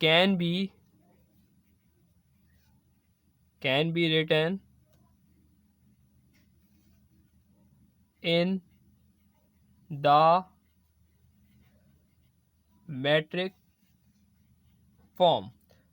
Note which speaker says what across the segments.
Speaker 1: can be written in the metric form.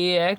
Speaker 1: AX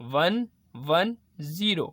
Speaker 1: 1 1 0.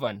Speaker 1: 1.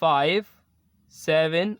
Speaker 1: 5 7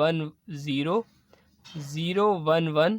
Speaker 1: 1 0 0 1 1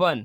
Speaker 1: 1.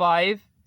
Speaker 1: 5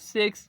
Speaker 1: 6.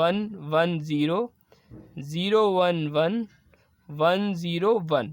Speaker 1: 1 1 0 0 1 1 1 0 1.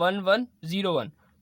Speaker 1: 1 1 0 1.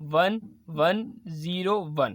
Speaker 1: 1 1 0 1.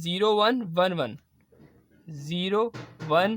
Speaker 1: 0 1 1 1، 0 1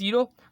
Speaker 1: 0.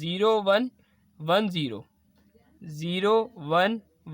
Speaker 1: 0 1 1 0، 0 1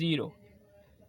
Speaker 1: 0.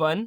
Speaker 1: 1.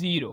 Speaker 1: 0.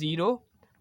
Speaker 1: 0.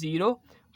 Speaker 1: 0.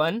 Speaker 1: 1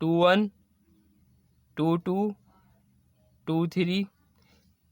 Speaker 1: 2 1 2 2 2 3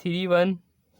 Speaker 1: 3 1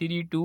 Speaker 1: 3 2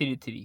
Speaker 1: 3 3.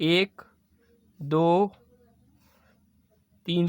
Speaker 1: 1 2 3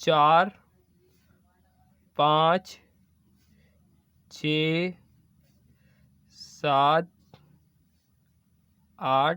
Speaker 1: 4 5 6 7 8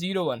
Speaker 1: 0 1.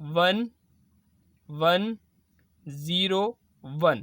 Speaker 1: 1 1 0 1.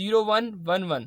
Speaker 1: 0 1 1 1.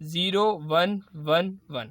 Speaker 1: 0 1 1 1.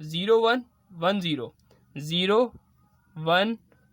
Speaker 1: 0 1 1 0 0 1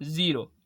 Speaker 1: 0.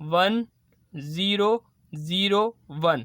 Speaker 1: 1 0 0 1.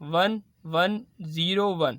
Speaker 1: 1 1 0 1.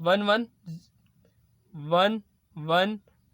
Speaker 1: 1 1 1 1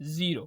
Speaker 1: 0.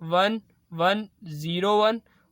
Speaker 1: 1 1 0 1.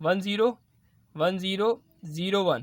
Speaker 1: 1 0 1 0 0 1.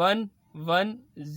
Speaker 1: 1 1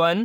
Speaker 1: 1.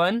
Speaker 1: 1.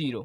Speaker 1: 0.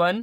Speaker 1: 1.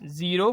Speaker 1: 0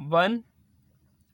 Speaker 1: 1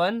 Speaker 1: 1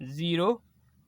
Speaker 1: 0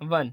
Speaker 1: 1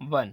Speaker 1: 1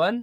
Speaker 1: 1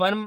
Speaker 1: 1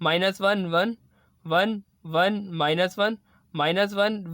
Speaker 1: -1 1 1 1 -1 -1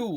Speaker 1: 2.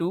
Speaker 1: 2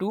Speaker 1: 2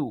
Speaker 1: 2.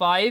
Speaker 1: 5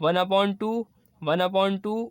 Speaker 1: 1/2 1/2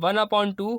Speaker 1: 1/2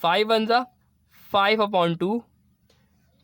Speaker 1: 5 1 5/2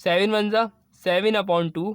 Speaker 1: 7 1 7/2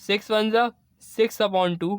Speaker 1: 6 1 6/2.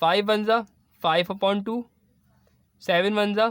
Speaker 1: 5 1 5/2 7 1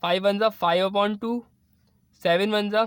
Speaker 1: 5 1 5/2 7 1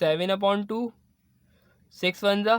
Speaker 1: 7/2 6 1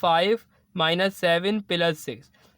Speaker 1: 5 - 7 + 6.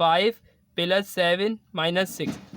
Speaker 1: 5 + 7 - 6.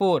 Speaker 1: 4.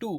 Speaker 1: 2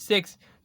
Speaker 1: 6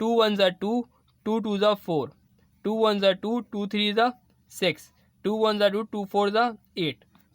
Speaker 1: 2 1 2 2 2 4 2 1 2 2 3 6 2 1 2 2 4 8.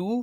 Speaker 1: 2،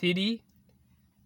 Speaker 1: 3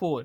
Speaker 1: 4.